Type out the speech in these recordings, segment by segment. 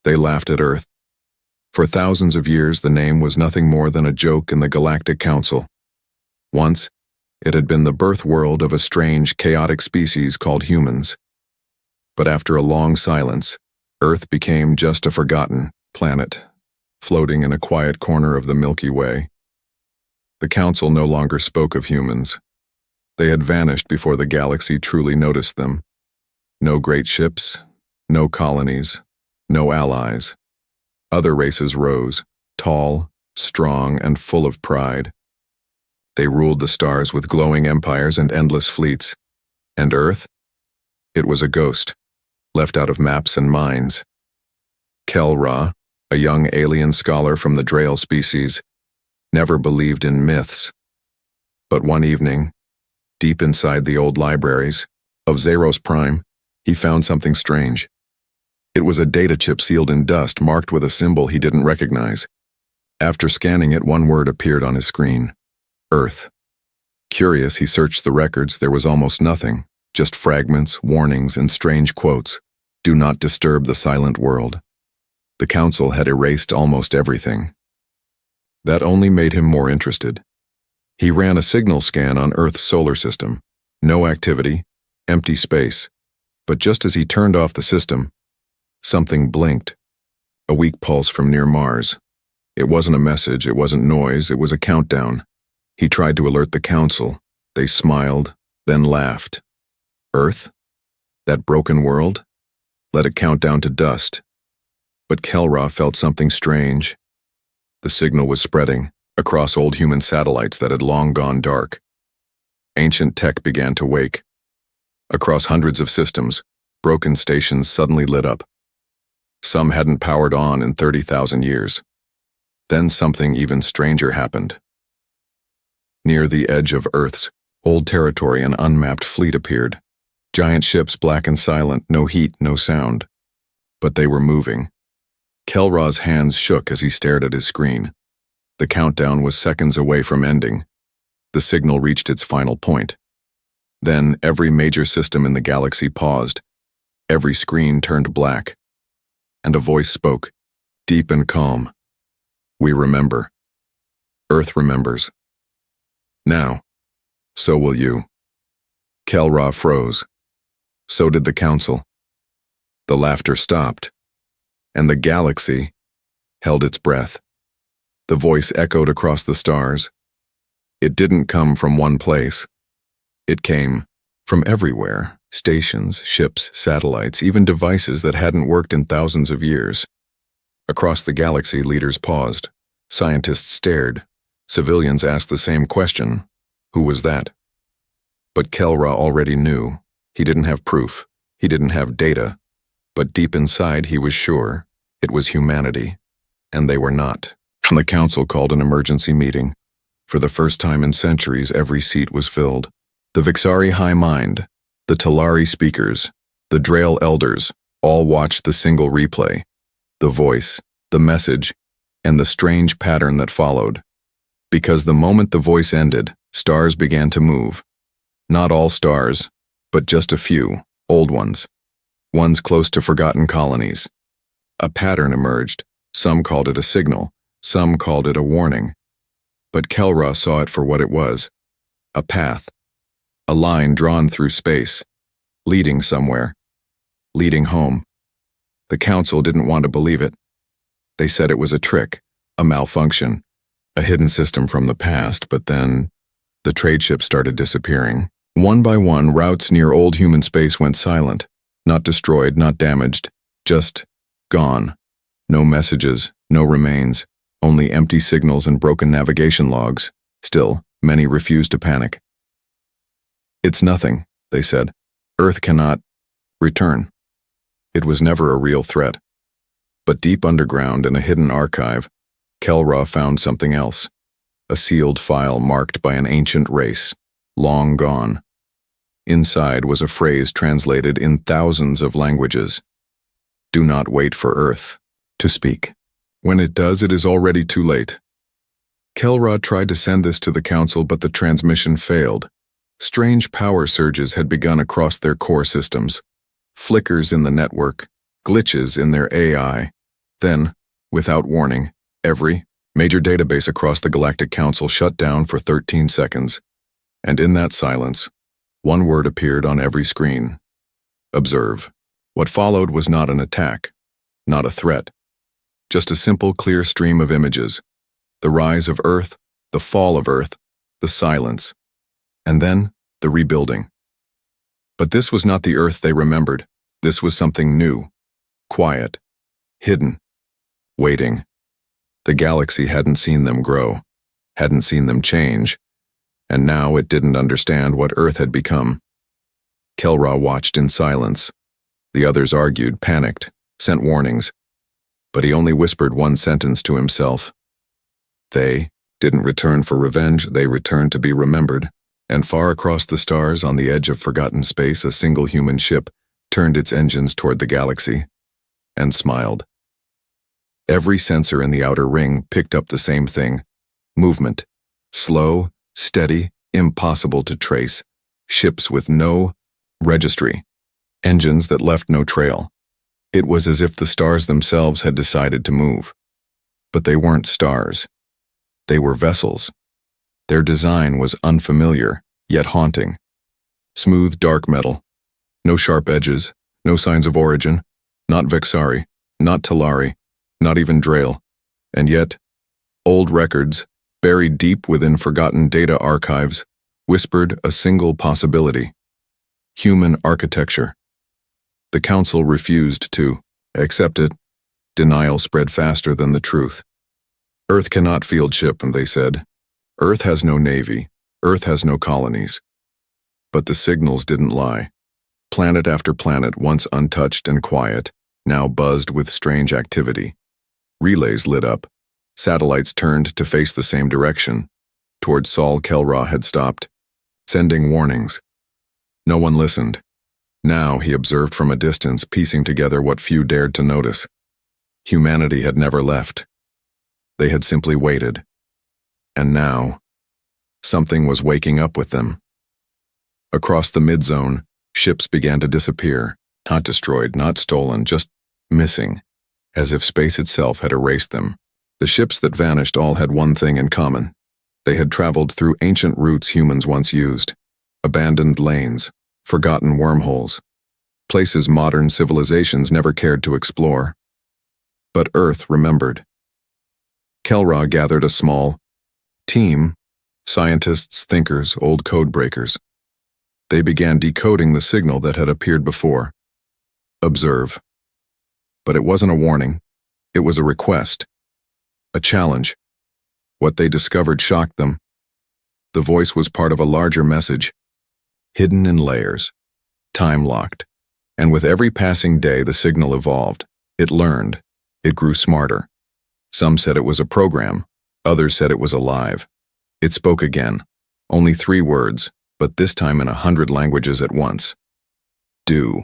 They laughed at Earth. For thousands of years, the name was nothing more than a joke in the Galactic Council. Once, it had been the birth world of a strange, chaotic species called humans. But after a long silence, Earth became just a forgotten planet, floating in a quiet corner of the Milky Way. The Council no longer spoke of humans. They had vanished before the galaxy truly noticed them. No great ships, no colonies, no allies. Other races rose, tall, strong, and full of pride. They ruled the stars with glowing empires and endless fleets. And Earth? It was a ghost, left out of maps and minds. Kel-Ra, a young alien scholar from the Drail species, never believed in myths. But one evening, deep inside the old libraries of Zeros Prime, he found something strange. It was a data chip sealed in dust, marked with a symbol he didn't recognize. After scanning it, one word appeared on his screen: Earth. Curious, he searched the records. There was almost nothing, just fragments, warnings, and strange quotes. Do not disturb the silent world. The Council had erased almost everything. That only made him more interested. He ran a signal scan on Earth's solar system. No activity, empty space. But just as he turned off the system, something blinked. A weak pulse from near Mars. It wasn't a message, it wasn't noise, it was a countdown. He tried to alert the Council. They smiled, then laughed. Earth? That broken world? Let it count down to dust. But Kel-Ra felt something strange. The signal was spreading across old human satellites that had long gone dark. Ancient tech began to wake. Across hundreds of systems, broken stations suddenly lit up. Some hadn't powered on in 30,000 years. Then something even stranger happened. Near the edge of Earth's old territory, an unmapped fleet appeared. Giant ships, black and silent, no heat, no sound. But they were moving. Kel-Ra's hands shook as he stared at his screen. The countdown was seconds away from ending. The signal reached its final point. Then every major system in the galaxy paused. Every screen turned black. And a voice spoke, deep and calm. We remember. Earth remembers. Now, so will you. Kel-Ra froze. So did the Council. The laughter stopped, and the galaxy held its breath. The voice echoed across the stars. It didn't come from one place. It came from everywhere. Stations, ships, satellites, even devices that hadn't worked in thousands of years. Across the galaxy, leaders paused. Scientists stared. Civilians asked the same question. Who was that? But Kel-Ra already knew. He didn't have proof. He didn't have data. But deep inside, he was sure. It was humanity. And they were not. The Council called an emergency meeting. For the first time in centuries, every seat was filled. The Vixari High Mind, the Talari speakers, the Drail elders, all watched the single replay. The voice, the message, and the strange pattern that followed. Because the moment the voice ended, stars began to move. Not all stars, but just a few, old ones. Ones close to forgotten colonies. A pattern emerged. Some called it a signal. Some called it a warning. But Kel-Ra saw it for what it was. A path. A line drawn through space. Leading somewhere. Leading home. The Council didn't want to believe it. They said it was a trick, a malfunction, a hidden system from the past, but then the trade ships started disappearing. One by one, routes near old human space went silent. Not destroyed, not damaged, just gone. No messages, no remains. Only empty signals and broken navigation logs. Still, many refused to panic. It's nothing, they said. Earth cannot return. It was never a real threat. But deep underground in a hidden archive, Kel-Ra found something else. A sealed file marked by an ancient race, long gone. Inside was a phrase translated in thousands of languages. Do not wait for Earth to speak. When it does, it is already too late. Kel-Ra tried to send this to the Council, but the transmission failed. Strange power surges had begun across their core systems. Flickers in the network, glitches in their AI. Then, without warning, every major database across the Galactic Council shut down for 13 seconds, and in that silence, one word appeared on every screen: observe. What followed was not an attack, not a threat, just a simple, clear stream of images: the rise of Earth, the fall of Earth, the silence, and then the rebuilding. But this was not the Earth they remembered. This was something new, quiet, hidden, waiting. The galaxy hadn't seen them grow, hadn't seen them change, and now it didn't understand what Earth had become. Kel-Ra watched in silence. The others argued, panicked, sent warnings, but he only whispered one sentence to himself. They didn't return for revenge, they returned to be remembered. And far across the stars, on the edge of forgotten space, a single human ship turned its engines toward the galaxy and smiled. Every sensor in the outer ring picked up the same thing: movement, slow, steady, impossible to trace, ships with no registry, engines that left no trail. It was as if the stars themselves had decided to move. But they weren't stars. They were vessels. Their design was unfamiliar, yet haunting. Smooth, dark metal. No sharp edges, no signs of origin. Not Vexari, not Talari, not even Drail. And yet, old records, buried deep within forgotten data archives, whispered a single possibility: human architecture. The Council refused to accept it. Denial spread faster than the truth. Earth cannot field ship, they said. Earth has no navy. Earth has no colonies. But the signals didn't lie. Planet after planet, once untouched and quiet, now buzzed with strange activity. Relays lit up. Satellites turned to face the same direction, toward Sol Kel-Ra had stopped, sending warnings. No one listened. Now he observed from a distance, piecing together what few dared to notice. Humanity had never left. They had simply waited. And now, something was waking up with them. Across the mid-zone, ships began to disappear, not destroyed, not stolen, just missing, as if space itself had erased them. The ships that vanished all had one thing in common. They had traveled through ancient routes humans once used, abandoned lanes, forgotten wormholes, places modern civilizations never cared to explore. But Earth remembered. Kel-Ra gathered a small team, scientists, thinkers, old code breakers. They began decoding the signal that had appeared before. Observe. But it wasn't a warning. It was a request. A challenge. What they discovered shocked them. The voice was part of a larger message, hidden in layers, time-locked. And with every passing day, the signal evolved. It learned. It grew smarter. Some said it was a program. Others said it was alive. It spoke again. Only 3 words, but this time in 100 languages at once. Do.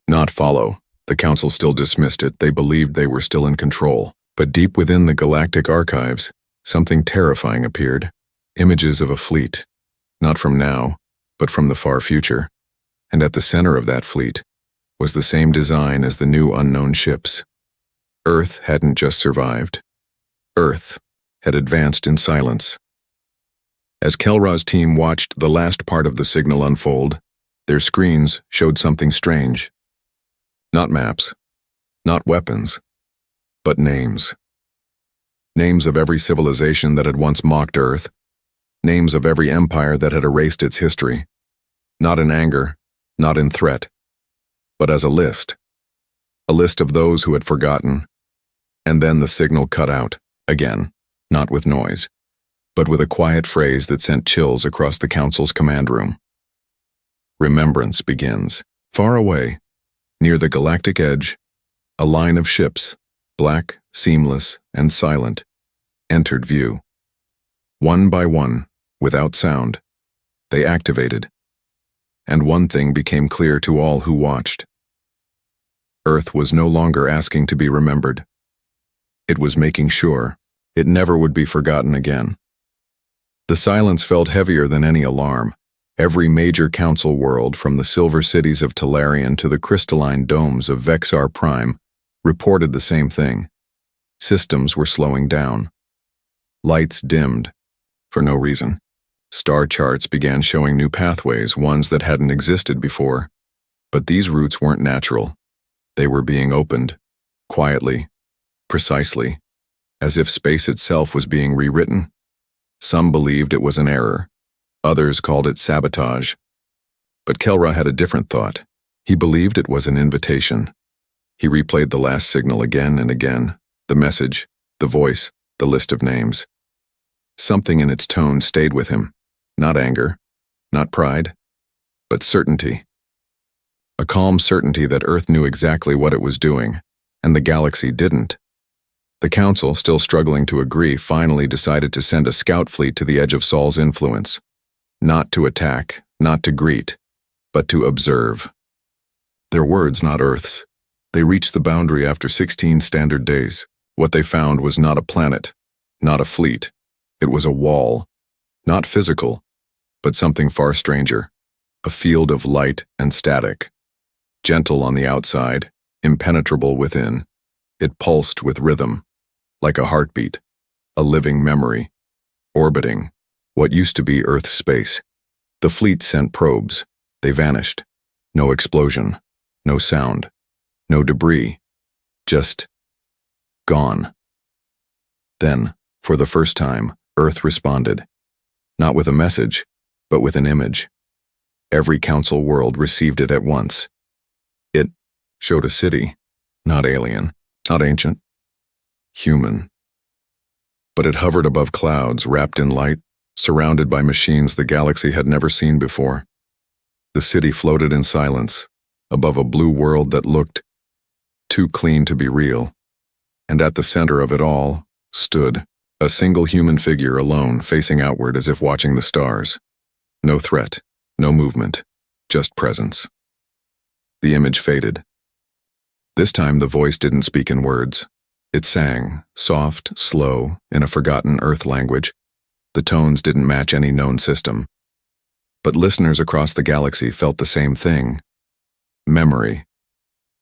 Not follow. The Council still dismissed it. They believed they were still in control. But deep within the galactic archives, something terrifying appeared. Images of a fleet. Not from now, but from the far future. And at the center of that fleet was the same design as the new unknown ships. Earth hadn't just survived. Earth had advanced in silence. As Kel-Ra's team watched the last part of the signal unfold, their screens showed something strange. Not maps, not weapons, but names. Names of every civilization that had once mocked Earth, names of every empire that had erased its history, not in anger, not in threat, but as a list of those who had forgotten. And then the signal cut out, again, not with noise, but with a quiet phrase that sent chills across the Council's command room. Remembrance begins. Far away, near the galactic edge, a line of ships, black, seamless, and silent, entered view. One by one, without sound, they activated. And one thing became clear to all who watched. Earth was no longer asking to be remembered. It was making sure it never would be forgotten again. The silence felt heavier than any alarm. Every major council world, from the silver cities of Talarian to the crystalline domes of Vexar Prime, reported the same thing. Systems were slowing down. Lights dimmed, for no reason. Star charts began showing new pathways, ones that hadn't existed before. But these routes weren't natural. They were being opened, quietly, precisely, as if space itself was being rewritten. Some believed it was an error. Others called it sabotage. But Kelra had a different thought. He believed it was an invitation. He replayed the last signal again and again, the message, the voice, the list of names. Something in its tone stayed with him. Not anger, not pride, but certainty. A calm certainty that Earth knew exactly what it was doing, and the galaxy didn't. The Council, still struggling to agree, finally decided to send a scout fleet to the edge of Sol's influence. Not to attack, not to greet, but to observe. Their words, not Earth's. They reached the boundary after 16 standard days. What they found was not a planet, not a fleet. It was a wall. Not physical, but something far stranger. A field of light and static. Gentle on the outside, impenetrable within. It pulsed with rhythm, like a heartbeat, a living memory, orbiting what used to be Earth's space. The fleet sent probes. They vanished. No explosion, no sound, no debris, just gone. Then, for the first time, Earth responded. Not with a message, but with an image. Every Council world received it at once. It showed a city, not alien, not ancient, human. But it hovered above clouds, wrapped in light, surrounded by machines the galaxy had never seen before. The city floated in silence, above a blue world that looked too clean to be real. And at the center of it all stood a single human figure alone, facing outward as if watching the stars. No threat, no movement, just presence. The image faded. This time the voice didn't speak in words. It sang, soft, slow, in a forgotten Earth language. The tones didn't match any known system. But listeners across the galaxy felt the same thing. Memory.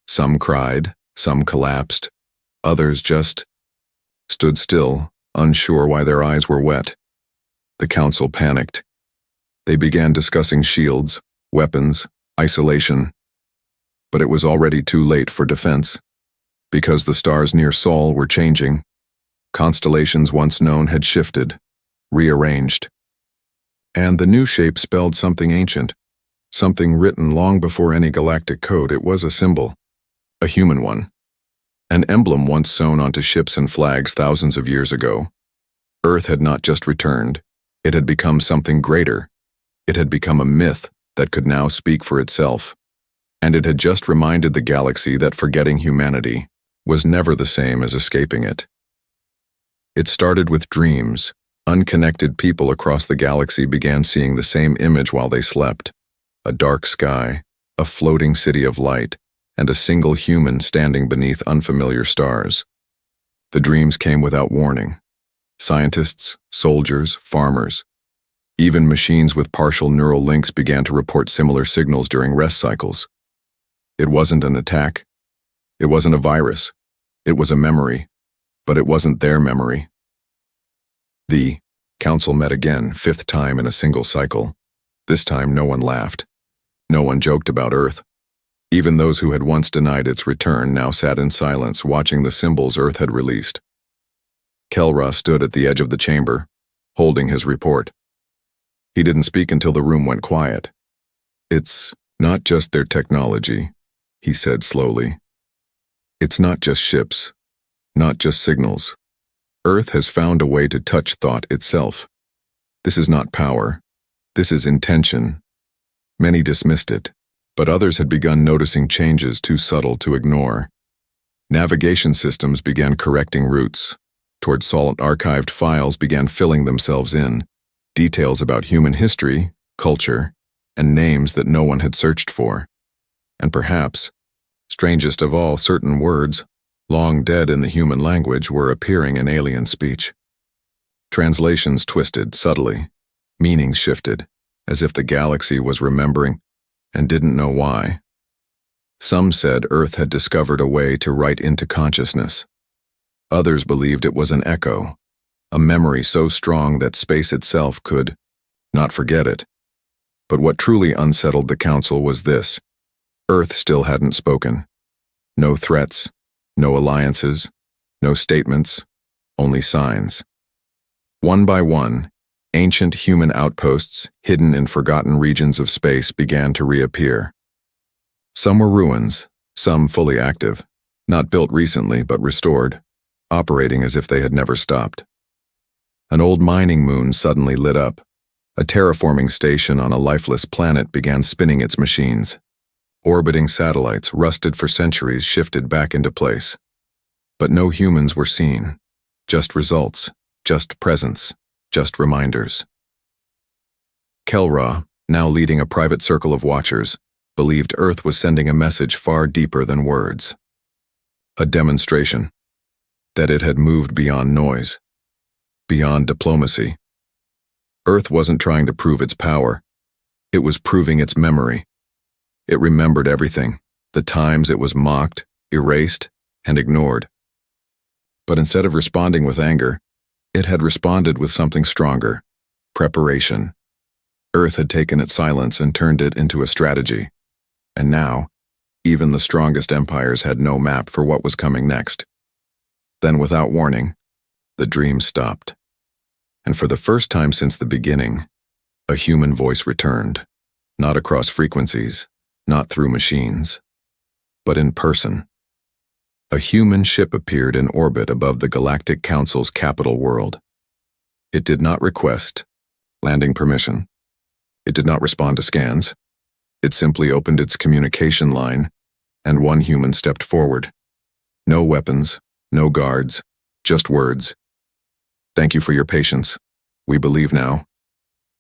Some cried, some collapsed, others just stood still, unsure why their eyes were wet. The Council panicked. They began discussing shields, weapons, isolation. But it was already too late for defense. Because the stars near Sol were changing, constellations once known had shifted, rearranged. And the new shape spelled something ancient, something written long before any galactic code. It was a symbol, a human one. An emblem once sewn onto ships and flags thousands of years ago. Earth had not just returned, it had become something greater. It had become a myth that could now speak for itself. And it had just reminded the galaxy that forgetting humanity was never the same as escaping it. It started with dreams. Unconnected people across the galaxy began seeing the same image while they slept. A dark sky, a floating city of light, and a single human standing beneath unfamiliar stars. The dreams came without warning. Scientists, soldiers, farmers. Even machines with partial neural links began to report similar signals during rest cycles. It wasn't an attack. It wasn't a virus. It was a memory. But it wasn't their memory. The Council met again, 5th time in a single cycle. This time no one laughed. No one joked about Earth. Even those who had once denied its return now sat in silence, watching the symbols Earth had released. Kelra stood at the edge of the chamber, holding his report. He didn't speak until the room went quiet. "It's not just their technology," he said slowly. "It's not just ships, not just signals. Earth has found a way to touch thought itself. This is not power. This is intention." Many dismissed it, but others had begun noticing changes too subtle to ignore. Navigation systems began correcting routes. Toward Sol, archived files began filling themselves in. Details about human history, culture, and names that no one had searched for. And perhaps, strangest of all, certain words, long dead in the human language, were appearing in alien speech. Translations twisted subtly, meanings shifted, as if the galaxy was remembering and didn't know why. Some said Earth had discovered a way to write into consciousness. Others believed it was an echo, a memory so strong that space itself could not forget it. But what truly unsettled the council was this: Earth still hadn't spoken. No threats, no alliances, no statements, only signs. One by one, ancient human outposts hidden in forgotten regions of space began to reappear. Some were ruins, some fully active, not built recently but restored, operating as if they had never stopped. An old mining moon suddenly lit up. A terraforming station on a lifeless planet began spinning its machines. Orbiting satellites, rusted for centuries, shifted back into place. But no humans were seen. Just results, just presence, just reminders. Kelra, now leading a private circle of watchers, believed Earth was sending a message far deeper than words. A demonstration that it had moved beyond noise, beyond diplomacy. Earth wasn't trying to prove its power. It was proving its memory. It remembered everything, the times it was mocked, erased, and ignored. But instead of responding with anger, it had responded with something stronger: preparation. Earth had taken its silence and turned it into a strategy. And now, even the strongest empires had no map for what was coming next. Then, without warning, the dream stopped. And for the first time since the beginning, a human voice returned, not across frequencies, not through machines, but in person. A human ship appeared in orbit above the Galactic Council's capital world. It did not request landing permission. It did not respond to scans. It simply opened its communication line, and one human stepped forward. No weapons, no guards, just words. "Thank you for your patience. We believe now.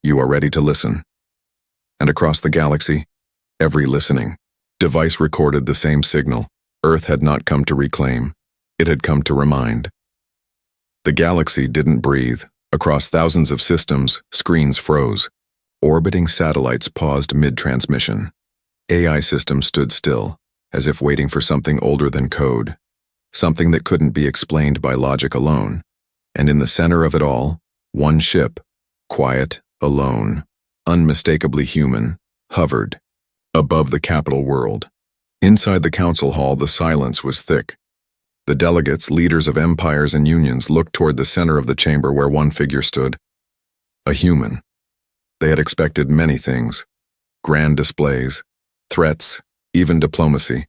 You are ready to listen." And across the galaxy, every listening device recorded the same signal. Earth had not come to reclaim. It had come to remind. The galaxy didn't breathe. Across thousands of systems, screens froze. Orbiting satellites paused mid-transmission. AI systems stood still, as if waiting for something older than code, something that couldn't be explained by logic alone. And in the center of it all, one ship, quiet, alone, unmistakably human, hovered above the capital world. Inside the council hall, the silence was thick. The delegates, leaders of empires and unions, looked toward the center of the chamber where one figure stood. A human. They had expected many things: grand displays, threats, even diplomacy.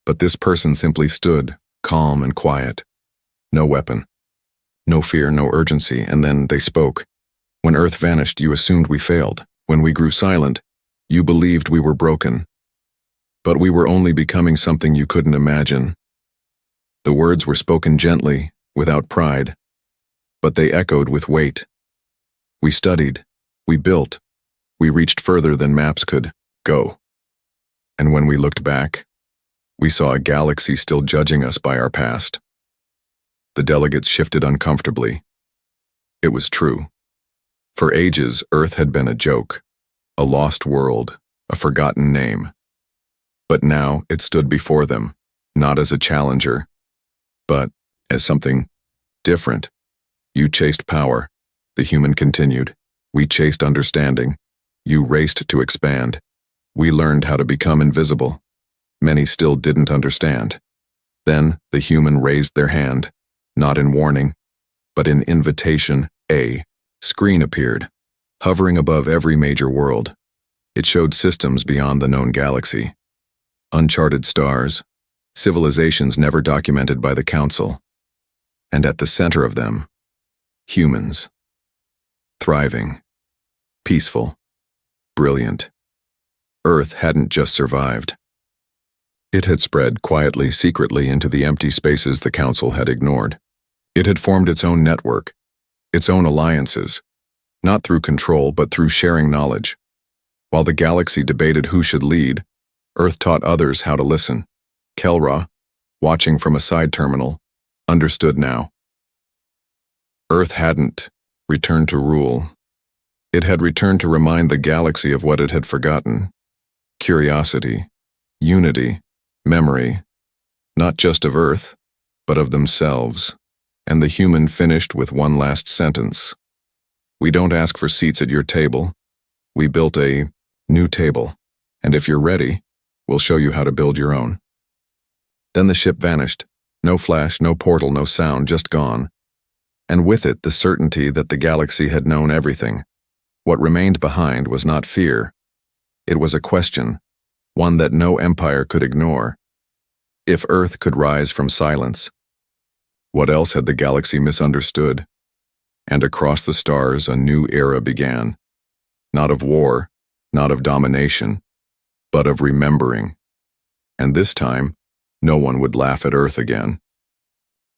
But this person simply stood, calm and quiet. No weapon. No fear, no urgency, and then they spoke. "When Earth vanished, you assumed we failed. When we grew silent, you believed we were broken. But we were only becoming something you couldn't imagine." The words were spoken gently, without pride, but they echoed with weight. "We studied, we built, we reached further than maps could go. And when we looked back, we saw a galaxy still judging us by our past." The delegates shifted uncomfortably. It was true. For ages, Earth had been a joke, a lost world, a forgotten name. But now it stood before them, not as a challenger, but as something different. "You chased power," the human continued. "We chased understanding. You raced to expand. We learned how to become invisible. Many still didn't understand." Then the human raised their hand, not in warning, but in invitation. A screen appeared, hovering above every major world. It showed systems beyond the known galaxy. Uncharted stars, civilizations never documented by the Council. And at the center of them, humans. Thriving, peaceful, brilliant. Earth hadn't just survived. It had spread quietly, secretly into the empty spaces the Council had ignored. It had formed its own network, its own alliances, not through control but through sharing knowledge. While the galaxy debated who should lead, Earth taught others how to listen. Kelra, watching from a side terminal, understood now. Earth hadn't returned to rule. It had returned to remind the galaxy of what it had forgotten. Curiosity, unity, memory, not just of Earth, but of themselves. And the human finished with one last sentence. We don't ask for seats at your table. We built a new table. And if you're ready, we'll show you how to build your own. Then the ship vanished. No flash, no portal, no sound, just gone. And with it, the certainty that the galaxy had known everything. What remained behind was not fear. It was a question, one that no empire could ignore. If Earth could rise from silence, what else had the galaxy misunderstood? And across the stars, a new era began. Not of war, not of domination, but of remembering. And this time, no one would laugh at Earth again.